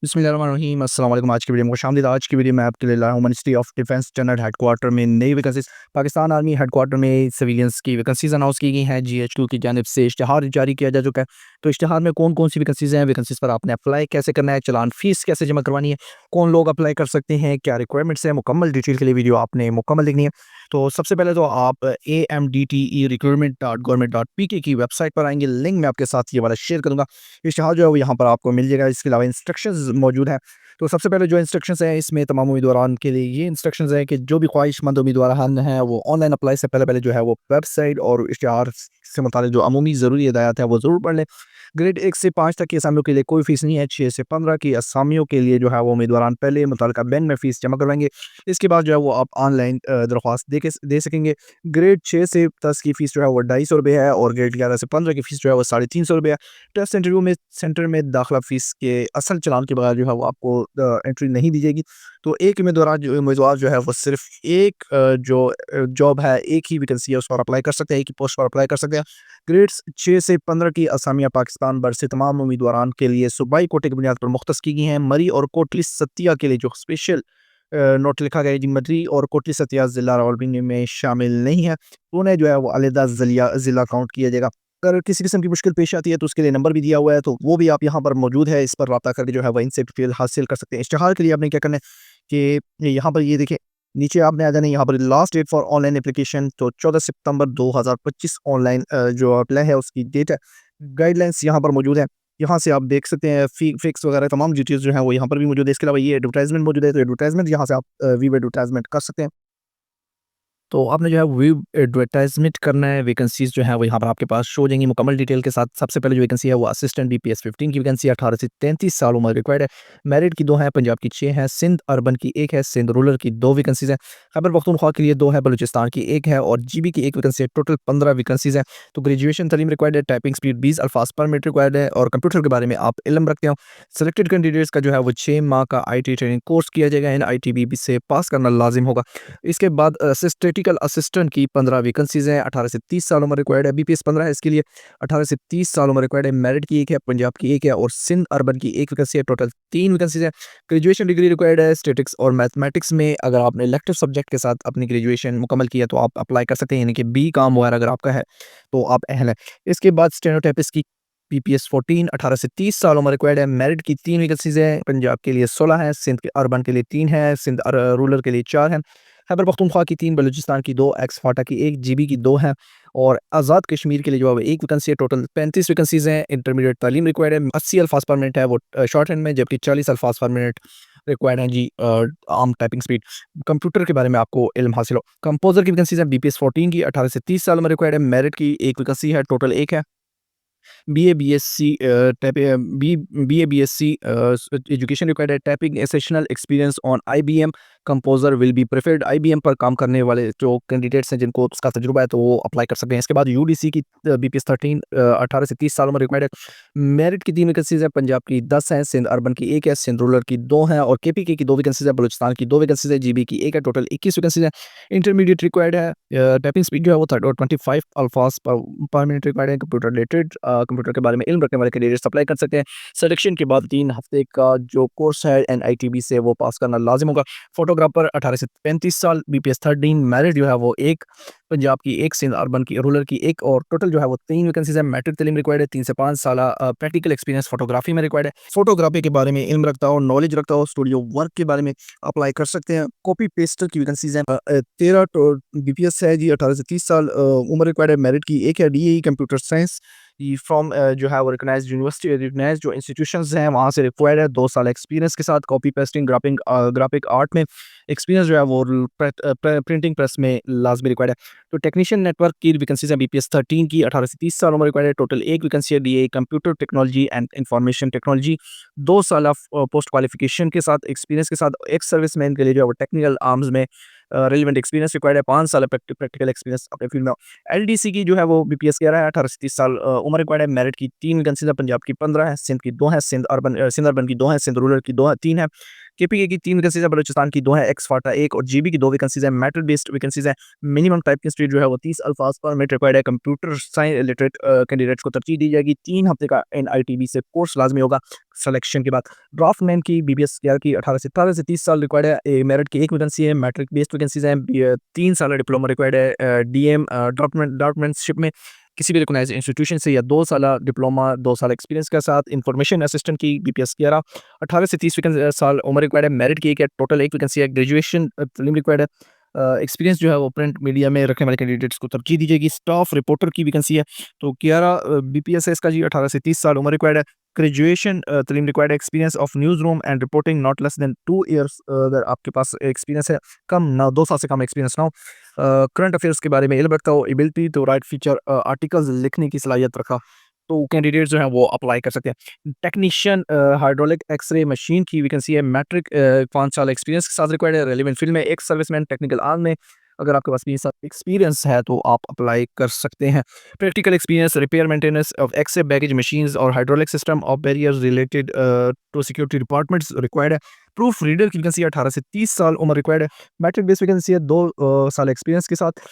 बिस्मिल्लाहिर्रहमानिर्रहीम अस्सलाम वालेकुम। आज की वीडियो में खुशामदीद। आज की वीडियो में आपके लिए लाया हूँ ministry of defence general headquarter में नई वैकेंसीज। पाकिस्तान आर्मी हेडक्वार्टर में सिविलियंस की वैकेंसीज अनाउंस की गई हैं। जीएचक्यू की जानिब से इश्तिहार जारी किया जा चुका है। तो इश्तिहार में कौन कौन सी वैकेंसीज हैं, वैकेंसीज पर आपने अप्लाई कैसे करना है, चलान फीस कैसे जमा करवानी है, कौन लोग अप्लाई कर सकते हैं, क्या रिक्वायरमेंट्स है, मुकम्मल डिटेल के लिए वीडियो आपने मुकम्मल देखनी है। तो सबसे पहले तो आप AMDTE recruitment.government.pk की वेबसाइट पर आएंगे। लिंक मैं आपके साथ ये वाला शेयर करूँगा। इश्तिहार जो है वो यहाँ पर आपको मिल जाएगा। इसके अलावा इंस्ट्रक्शंस मौजूद हैं। तो सबसे पहले जो इंस्ट्रक्शंस हैं इसमें तमाम उम्मीदवारान के लिए ये इंस्ट्रक्शंस हैं कि जो भी ख्वाहिशमंद उम्मीदवारान हैं वो ऑनलाइन अप्लाई से पहले पहले जो है वो वेबसाइट और इश्तिहार से मुताल्लिक जो अमूमी ज़रूरी हिदायत है वो ज़रूर पढ़ लें। ग्रेड 1 से 5 तक की असामियों के लिए कोई फ़ीस नहीं है। 6 से 15 की असामियों के लिए जो है वो उम्मीदवारान पहले मुतल्लिका बैंक में फ़ीस जमा करवाएँगे। इसके बाद जो है वो आप ऑनलाइन दरख्वास्त दे सकेंगे। ग्रेड 6 से 10 की फ़ीस जो है वो ₹250 है और ग्रेड 11 से 15 की फ़ीस जो है वो ₹350 है। टेस्ट इंटरव्यू में सेंटर में दाखिला फ़ीस के असल चालान के बगैर जो है वो आपको एंट्री नहीं दी जाएगी। तो एक उम्मीदवार जो है वो सिर्फ़ एक जॉब है, एक ही वैकेंसी है उस पर अप्लाई कर सकते हैं, एक ही पोस्ट पर अप्लाई कर सकते हैं। ग्रेड्स 6 से 15 की असामियाँ पाकिस्तान भर से तमाम उम्मीदवारान के लिए सूबाई कोटे की बुनियाद पर मुख्तस की गई हैं। मरी और कोटली सतिया के लिए जो स्पेशल नोट लिखा गया है जी, मरी और कोटली सतिया ज़िला रावलपिंडी में शामिल नहीं है। उन्हें जो है वो अलहदा ज़िला काउंट किया जाएगा। अगर किसी किस्म की मुश्किल पेश आती है तो उसके लिए नंबर भी दिया हुआ है, तो वो भी आप यहाँ पर मौजूद है। इस पर राब्ता करके जो है वह इनसे डिटेल हासिल कर सकते हैं। इश्तिहार के लिए आपने क्या करना है कि यहाँ पर ये देखिए, नीचे आपने आ जाना है। यहाँ पर last date for online application तो 14 सितंबर 2025 ऑनलाइन जो अप्लाई है उसकी डेट है। गाइडलाइंस यहाँ पर मौजूद है। यहाँ से आप देख सकते हैं फिक्स वगैरह तमाम डिटेल्स जो हैं वो यहाँ पर भी मौजूद है। इसके अलावा ये एडवर्टाइजमेंट मौजूद है, तो एडवर्टाइजमेंट यहाँ से आप व्यू एडवर्टाइजमेंट कर सकते हैं। तो आपने जो है व्यू एडवर्टाइज़मेंट करना है, वैकेंसीज़ जो है वो यहाँ पर आपके पास शो हो जाएँगी मुकम्मल डिटेल के साथ। सबसे पहले जो वैकेंसी है वो असिस्टेंट DPS 15 की वैकेंसी है। 18 से 33 साल उम्र रिक्वायर्ड है। मेरिट की 2 हैं, पंजाब की 6 हैं, सिंध अर्बन की 1 है, सिंध रूरल की 2 वैकेंसीज़ हैं, खैबर पख्तूनख्वा के लिए 2 है, बलूचिस्तान की 1 है और GB की 1 वैकेंसी है। टोटल 15 वैकेंसीज़ हैं। तो ग्रेजुएशन तालीम रिक्वायर्ड है, टाइपिंग स्पीड 20 अल्फाज पर मिनट रिक्वायर्ड है और कंप्यूटर के बारे में आप इल्म रखते हो। सिलेक्टेड कैंडिडेट्स का जो है वो 6 माह का IT ट्रेनिंग कोर्स किया जाएगा। NITBB से पास करना लाज़िम होगा। इसके बाद स्टैटिकल असिस्टेंट की 15 वैकेंसीज़ हैं। 18 से 30 साल उम्र रिक्वायर्ड है। BPS 15 है इसके लिए। 18 से 30 साल उम्र रिक्वायर्ड है। मेरिट की 1 है, पंजाब की 1 है और सिंध अर्बन की 1 वैकेंसी है। टोटल 3 वैकेंसीज़ हैं। ग्रेजुएशन डिग्री रिक्वायर्ड है स्टैटिक्स और मैथमेटिक्स में। अगर आपने इलेक्टिव सब्जेक्ट के साथ अपनी ग्रेजुएशन मुकम्मल की है तो आप अप्लाई कर सकते हैं, यानी कि BCom वगैरह अगर आपका है तो आप अहल हैं। इसके बाद स्टेनोटाइपिस्ट की BPS 14 18 से 30 साल उम्र रिक्वायर्ड है। मेरिट की 3 वैकेंसीज़ हैं। पंजाब के लिए 16 है, सिंध के अर्बन के लिए 3 है, सिंध रूरल के लिए 4 हैं। खैबर पख्तूनख्वा की 3, बलूचिस्तान की 2, एक्स फाटा की 1, GB की 2 हैं और आज़ाद कश्मीर के लिए जो है वो 1 वैकेंसी है। टोटल 35 वैकेंसीज़ हैं। इंटरमीडिएट तालीम रिक्वायर्ड है। 80 अल्फाज पर मिनट है वो शॉर्ट हैंड में, जबकि 40 अल्फाज पर मिनट रिक्वायर्ड है जी आम टाइपिंग स्पीड। कंप्यूटर के बारे में आपको इल्म हासिल हो। कंपोज़र की वैकेंसीज़ है BPS 14 की। 18 से 30 साल उम्र रिक्वायर्ड है। मेरिट की 1 वैकेंसी है, टोटल 1 है। BA BSc type B BA BSc education required है। Typing essential experience on IBM composer will be preferred. IBM पर काम करने वाले जो कैंडिडेट्स हैं जिनको उसका तजुर्बा है तो वो अप्लाई कर सकते हैं। इसके बाद UDC की BPS 13 18 से 30 साल उम्र रिक्वायर्ड है। मेरिट की 3 वैकेंसीज़ है। पंजाब की 10 हैं, सिंध अर्बन की 1 है, सिंध रूरल की 2 हैं और KPK की 2 वैकेंसीज़ है, बलूचिस्तान की 2 वैकेंसीज़ है, GB की 1 है। टोटल 21 वैकेंसीज़ हैं। इंटरमीडिएट रिक्वायर्ड है। टाइपिंग स्पीड जो है वो 25 अल्फाज पर मिनट रिक्वायर्ड है। कंप्यूटर रिलेटेड कंप्यूटर के बारे में इल्म रखने वाले कैंडिडेट्स अप्लाई कर सकते हैं। सिलेक्शन के बाद 3 हफ्ते का जो कोर्स है NITB से वो पास करना लाजिम होगा। फोटोग्राफर 18 से 35 साल, BPS 13, मेरिट जो है वो 1, पंजाब की 1, सिंध अर्बन की रूरल की 1 और टोटल जो है वो 3 वैकेंसीज है। मैट्रिक तालीम रिक्वायर्ड है। 3 से 5 साल प्रैक्टिकल एक्सपीरियंस फोटोग्राफी में रिक्वायर्ड है। फोटोग्राफी के बारे में इल्म रखता हो, नॉलेज रखता हो, स्टूडियो वर्क के बारे में अप्लाई कर सकते हैं। कॉपी पेस्टर की वैकेंसीज हैं। 13 BPS है जी, 18 से 30 साल उम्र रिक्वायर्ड है। मेरिट की 1 है। DAE कंप्यूटर साइंस ये फ्रॉम जो है वो रिकॉग्नाइज्ड यूनिवर्सिटी, रिकॉग्नाइज्ड जो इंस्टीट्यूशंस हैं वहाँ से रिक्वायर्ड है। 2 साल एक्सपीरियंस के साथ कॉपी पेस्टिंग ग्राफिक आर्ट में एक्सपीरियंस जो है वो प्रिंटिंग प्रेस में लाजमी रिक्वायर्ड है। तो टेक्नीशियन नेटवर्क की वैकेंसीज है। BPS 13 की 18 से 30 साल उम्र रिक्वायर्ड है। टोटल 1 वैकेंसी है। DA computer technology and information technology 2 साल पोस्ट क्वालिफिकेशन के साथ एक्सपीरियंस के साथ एक्स सर्विसमैन के लिए जो है वो टेक्निकल आर्म्स में रिलेवेंट एक्सपीरियंस रिक्वायर्ड है। 5 साल प्रैक्टिकल एक्सपीरियंस अपने फील्ड में। LDC की जो है वो BPS 11 है। 18 से 30 साल उम्र रिक्वायर्ड है। मेरिट की 3 वैकेंसीज है। पंजाब की 15 है, सिंध की 2 है, सिंध अर्बन की 2 है, सिंध रूरल की 2 है, 3 है। केपीके की 3 वैकेंसीज़ हैं, बलूचिस्तान की 2 हैं, एक्स फाटा 1 और जीबी की 2 वैकेंसीज़ हैं, मेरिट बेस्ड वैकेंसीज़ हैं। मिनिमम टाइपिंग स्पीड जो है वो 30 अल्फाज पर मिनट रिक्वायर्ड है। कंप्यूटर साइंस लिटरेट कैंडिडेट्स को तरजीह दी जाएगी। 3 हफ्ते का एनआईटीबी से कोर्स लाज़मी होगा सिलेक्शन के बाद। ड्राफ्टमैन की बीबीएस यार की 18 से 30 साल रिक्वायर्ड है। मेरिट की 1 वैकेंसी है, मैट्रिक बेस्ड वैकेंसीज़ हैं। 3 साल डिप्लोमा रिक्वायर्ड है डीएम ड्राफ्टमैनशिप में किसी भी रिकॉग्नाइज्ड इंस्टीट्यूशन से, या 2 साल डिप्लोमा 2 साल एक्सपीरियंस के साथ। इन्फॉर्मेशन असिस्टेंट की बीपीएस 11 18 से 30 साल उम्र रिक्वायर्ड है। मेरिट की एक है, टोटल 1 वैकेंसी है। ग्रेजुएशन तालीम रिक्वायर्ड है। एक्सपीरियंस जो है वो प्रिंट मीडिया में रखने वाले कैंडिडेट्स को तरजीह दी जाएगी। स्टाफ रिपोर्टर की वैकेंसी है, तो 11 बीपीएस है इसका जी। 18 से 30 साल उम्र रिक्वायर्ड है। ग्रेजुएशन तालीम रिक्वायर्ड है। Experience of news room and reporting not less than 2 years, अगर आपके पास एक्सपीरियंस है, कम ना 2 साल से कम एक्सपीरियंस ना हो। करंट अफेयर्स के बारे में इल्म रखता हो। Ability to write feature articles लिखने की सलाहियत रखा, तो कैंडिडेट जो हैं वो अप्लाई कर सकते हैं। टेक्नीशियन हाइड्रोलिक एक्सरे मशीन की वैकेंसी है। मैट्रिक 5 साल एक्सपीरियंस के साथ रिक्वायर्ड है। रेलेवेंट फील्ड में एक सर्विसमैन टेक्निकल आर्म में, अगर आपके पास 20 साल एक्सपीरियंस है तो आप अप्लाई कर सकते हैं। Practical experience repair maintenance of x-ray baggage machines और hydraulic system of barriers related to security departments required है। प्रूफ रीडर की वैकेंसी 18 से 30 साल उम्र रिक्वायर्ड है। मैट्रिक बेस्ड वैकेंसी है 2 साल एक्सपीरियंस के साथ।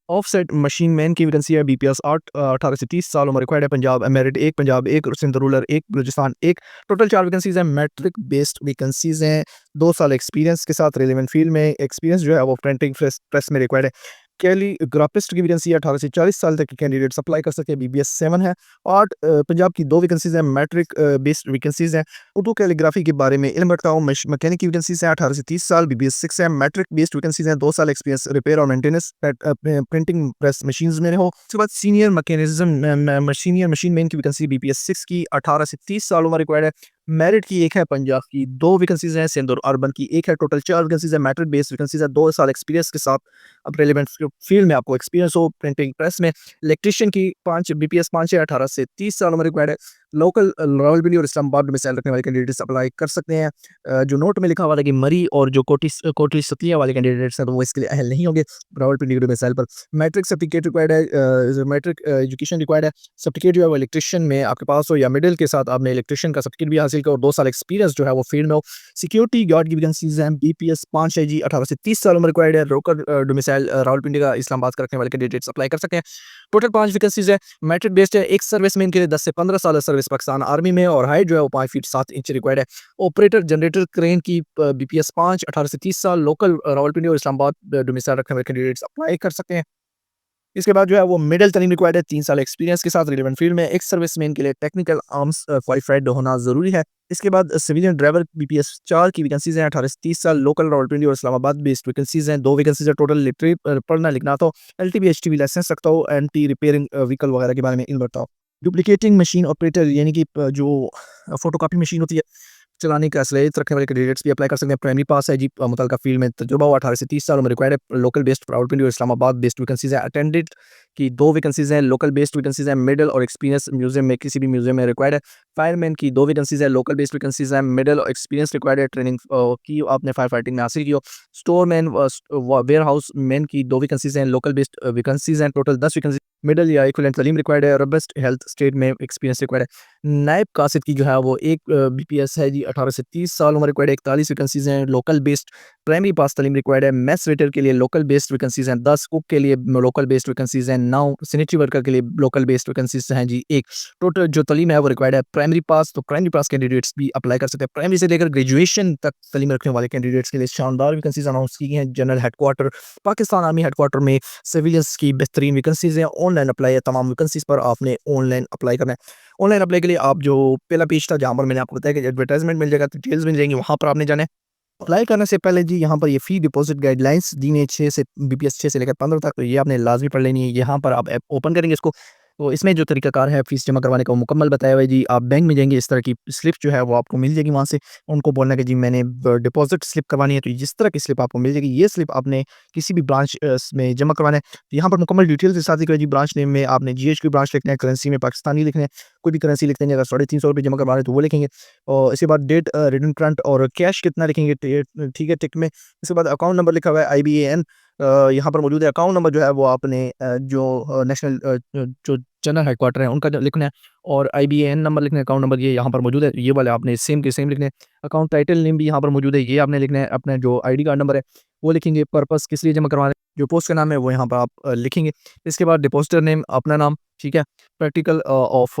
ऑफसेट मशीन मैन की वैकेंसी है। बीपीएस 8 18 से 30 साल उम्र रिक्वायर्ड है। Punjab merit 1 Punjab 1 Sindh rural 1 Balochistan 1। Total 4 vacancies हैं। मैट्रिक बेस्ड वैकेंसीज हैं। 2 साल एक्सपीरियंस के साथ रेलेवेंट फील्ड में एक्सपीरियंस जो है वो प्रिंटिंग प्रेस में रिक्वायर्ड है। कैलीग्राफिस्ट की वैकेंसी है। 18 से 40 साल तक के कैंडिडेट्स अप्लाई कर सकते हैं। बीबीएस 7 है। और पंजाब की 2 वैकेंसीज हैं। मैट्रिक बेस्ड वैकेंसीज हैं। उर्दू कैलीग्राफी के बारे में इल्म रखता हूँ। मैकेनिक की वैकेंसीज हैं। 18 से 30 साल बीबीएस 6 है। मैट्रिक बेस्ड वैकेंसीज हैं। 2 साल एक्सपीरियंस रिपेयर और मेंटेनेंस प्रिंटिंग प्रेस मशीन्स में हो। उसके बाद सीनियर मशीन मैन की वैकेंसी बीपीएस 6 की 18 से 30 साल उम्र रिक्वायर्ड है। मेरिट की 1 है। पंजाब की 2 वैकेंसीज हैं। सिंध और अर्बन की 1 है। टोटल 4 वैकेंसीज है। मैट्रिक बेस्ड वैकेंसीज है। 2 साल एक्सपीरियंस के साथ, अब रेलेवेंट फील्ड में आपको एक्सपीरियंस हो प्रिंटिंग प्रेस में। इलेक्ट्रिशियन की 5 बीपीएस 5 है। 18 से 30 साल उम्र रिक्वायर्ड है। लोकल रावलपिंडी और इस्लामाबाद में मिसाइल रखने वाले कैंडिडेट्स अप्लाई कर सकते हैं। जो नोट में लिखा हुआ है कि मरी और जो कोटली सतिया वाले कैंडिडेट्स हैं, तो वो इसके लिए अहल नहीं होंगे रावलपिंडी और मिसाइल पर। मैट्रिक सर्टिफिकेट रिक्वायर्ड है। मैट्रिक एजुकेशन रिक्वायर्ड है। सर्टिफिकेट जो है वो इलेक्ट्रिशियन में आपके पास हो, या मिडिल के साथ आपने इलेक्ट्रिशियन का सर्टिफिकेट भी हासिल करो। 2 साल एक्सपीरियंस जो है वो फील्ड में हो। सिक्योरिटी गार्ड की वैकेंसीज हैं। बीपीएस 5 है जी। 18 से 30 साल उम्र रिक्वायर्ड है। लोकल डोमिसाइल रावलपिंडी का इस्लामाबाद का रखने वाले कैंडिडेट्स अप्लाई कर सकते हैं। टोटल 5 वैकेंसीज है। मैट्रिक बेस्ड है। एक सर्विसमैन के लिए 10 से 15 साल सर्विस पाकिस्तान आर्मी में, और हाइट जो है वो 5 फीट 7 इंच रिक्वायर्ड है। ऑपरेटर जनरेटर क्रेन की बीपीएस 5 18 से 30 साल लोकल रावलपिंडी और इस्लामाबाद डोमिसाइल रखने वाले कैंडिडेट्स अप्लाई कर सकते हैं। इसके बाद जो है वो मिडिल तालीम रिक्वायर्ड है। 3 साल एक्सपीरियंस के साथ रिलेवेंट फील्ड में। एक सर्विसमैन के लिए टेक्निकल आर्म्स क्वालिफाइड होना ज़रूरी है। इसके बाद सिविलियन ड्राइवर बीपीएस 4 की वैकेंसीज हैं। 18 से 30 साल लोकल रावलपिंडी और इस्लामाबाद बेस्ड वैकेंसीज हैं। 2 वैकेंसीज है टोटल। लिटरेरी पढ़ना लिखना तो एलटीबी एचटीवी लाइसेंस रखता हो। एंटी रिपेयरिंग व्हीकल वगैरह के बारे में इल्म रखता हो। डुप्लीकेटिंग मशीन ऑपरेटर यानी कि जो फोटोकॉपी मशीन होती है चलाने का सलाहियत रखने वाले कैंडिडेट्स भी अप्लाई कर सकते हैं। प्राइमरी पास है जी। मुतल्लिका फील्ड में तजुर्बा हो। 18 से 30 साल उम्र रिक्वायर्ड है। लोकल बेस्ड रावलपिंडी और इस्लामाबाद बेस्ड वैकेंसीज है। अटेंडेंट की 2 वैकेंसीज हैं। लोकल बेस्ड वैकेंसीज हैं। मिडल और एक्सपीरियंस म्यूजियम में, किसी भी म्यूजियम में रिक्वायर्ड है। फायरमैन की 2 वैकेंसीज है। लोकल बेस्ड वैकेंसीज हैं। मिडल और एक्सपीरियंस रिक्वायर्ड है। ट्रेनिंग की आपने फायर फाइटिंग में हासिल की हो। Store man warehouse man की 2 वैकेंसीज हैं। लोकल बेस्ड वैकेंसीज हैं। Total 10 vacancy. मिडल या इक्विवेलेंट तालीम रिक्वायर्ड है। रोबस्ट हेल्थ स्टेट में एक्सपीरियंस रिक्वायर्ड है। नायब कासिद की जो है वो 1 बीपीएस है जी। 18 से 30 साल उम्र रिक्वायर्ड है। 41 वैकेंसीज हैं। लोकल बेस्ड प्राइमरी पास तालीम रिक्वायर्ड है। मेस वेटर के लिए लोकल बेस्ड वैकेंसीज हैं 10। कुक के लिए लोकल बेस्ड वैकेंसीज हैं 9। सैनिटरी वर्कर के लिए लोकल बेस्ड वैकेंसीज हैं जी 1। टोटल जो तालीम है वो रिक्वायर्ड है प्राइमरी पास, तो प्राइमरी पास कैंडिडेट्स भी अप्लाई कर सकते हैं। प्राइमरी से लेकर ग्रेजुएशन तक तालीम रखने वाले कैंडिडेट्स के लिए शानदार वैकेंसीज अनाउंस की गई हैं। General headquarter Pakistan army headquarter में सिविलियंस की बेहतरीन वैकेंसीज हैं। ऑनलाइन अप्लाई है। तमाम वैकेंसीज पर आपने ऑनलाइन अप्लाई करना है। ऑनलाइन अप्लाई के लिए आप जो पहला पेज था जहाँ पर मैंने आपको बताया कि एडवर्टाइजमेंट मिल जाएगा, डिटेल्स मिल जाएंगी, वहाँ पर आपने जाना है। अप्लाई करने से पहले जी यहाँ पर ये फ़ी डिपॉज़िट गाइडलाइंस दी हैं 6 से बीपीएस 6 से लेकर 15 तक, तो ये आपने लाज़मी पढ़ लेनी है। यहाँ पर आप ऐप ओपन करेंगे इसको, तो इसमें जो तरीकाकार है फ़ीस जमा करवाने का वो मुकम्मल बताया हुआ है जी। आप बैंक में जाएँगे, इस तरह की स्लिप जो है वो आपको मिल जाएगी वहाँ से। उनको बोलना है कि जी मैंने डिपॉज़िट स्लिप करवानी है, तो जिस तरह की स्लिप आपको मिल जाएगी, ये स्लिप आपने किसी भी ब्रांच में जमा करवाना है। तो यहाँ पर मुकम्मल डिटेल्स के साथ ही जी ब्रांच नेम में आपने जीएचक्यू ब्रांच लिखना है, करेंसी में पाकिस्तानी लिखना है, कोई भी करेंसी लिख देंगे। अगर ₹350 जमा करवा रहे हैं तो वो लिखेंगे, और इसके बाद डेट रिटर्न करंट और कैश कितना लिखेंगे, ठीक है, टिक में। इसके बाद अकाउंट नंबर लिखा हुआ है IBAN यहाँ पर मौजूद है। अकाउंट नंबर जो है वो आपने जो नेशनल जो जनरल हेडक्वार्टर है उनका जो लिखना है और आईबीएएन नंबर लिखना है, अकाउंट नंबर ये यहाँ पर मौजूद है, ये वाले आपने सेम के सेम लिखने हैं। अकाउंट टाइटल नेम भी यहाँ पर मौजूद है, ये आपने लिखना है। अपना जो आईडी कार्ड नंबर है वो लिखेंगे, पर्पस किस लिए जमा करवा रहे हैं, जो पोस्ट का नाम है वो यहाँ पर आप लिखेंगे। इसके बाद डिपॉजिटर नेम अपना नाम, ठीक है। Practical of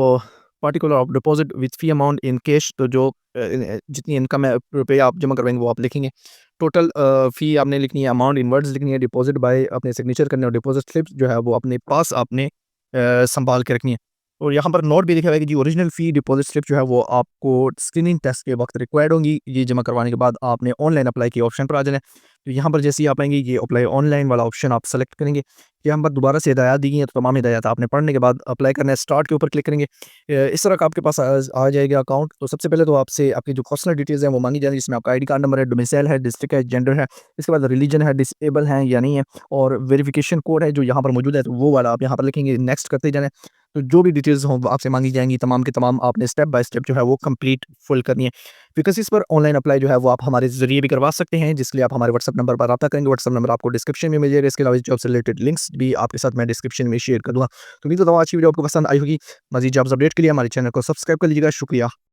particular of deposit with fee amount in cash, तो जो जितनी इनकम है रुपये आप जमा करवाएंगे वो आप लिखेंगे। टोटल फ़ी आपने लिखनी है, अमाउंट इन वर्ड्स लिखनी है, डिपॉजिट बाय अपने सिग्नेचर करने और डिपॉजिट स्लिप जो है वो अपने पास आपने संभाल के रखनी है। और यहाँ पर नोट भी लिखा हुआ है कि जी ओरिजिनल फ़ी डिपॉजिट स्लिप जो है वो आपको स्क्रीनिंग टेस्ट के वक्त रिक्वायर्ड होंगी। ये जमा करवाने के बाद आपने ऑनलाइन अप्लाई के ऑप्शन पर आ जाना है। तो यहाँ पर जैसे ही आप आएंगे ये अप्लाई ऑनलाइन वाला ऑप्शन आप सेलेक्ट करेंगे। यहाँ पर दोबारा से हिदायत दी गई हैं, तो तमाम हिदायत आपने पढ़ने के बाद अप्लाई करना है, स्टार्ट के ऊपर क्लिक करेंगे। इस तरह का आपके पास आ जाएगा अकाउंट। तो सबसे पहले तो आपसे आपकी जो पर्सनल डिटेल्स हैं वो मांगी जाएगी, जिसमें आपका आईडी कार्ड नंबर है, डोमिसाइल है, डिस्ट्रिक्ट है, जेंडर है, इसके बाद रिलीजन है, डिसेबल है या नहीं है, और वेरिफिकेशन कोड है जो यहाँ पर मौजूद है, तो वो वाला आप यहाँ पर लिखेंगे, नेक्स्ट करते जाना है। तो जो भी डिटेल्स हों वो आपसे मांगी जाएंगी, तमाम के तमाम आपने स्टेप बाय स्टेप जो है वो कंप्लीट फुल करनी है। बिकॉज़ इस पर ऑनलाइन अप्लाई जो है वो आप हमारे ज़रिए भी करवा सकते हैं, जिसके लिए आप हमारे व्हाट्सएप नंबर पर राब्ता करेंगे। व्हाट्सएप नंबर आपको डिस्क्रिप्शन में मिल जाएगा। इसके अलावा इस जॉब से रिलेटेड लिंक्स भी आपके साथ मैं डिस्क्रिप्शन में शेयर कर दूँगा। तो उम्मीद करता हूँ आज की वीडियो आपको पसंद आई होगी। मज़ीद जॉब्स अपडेट के लिए हमारे चैनल को सब्सक्राइब कर लीजिएगा। शुक्रिया।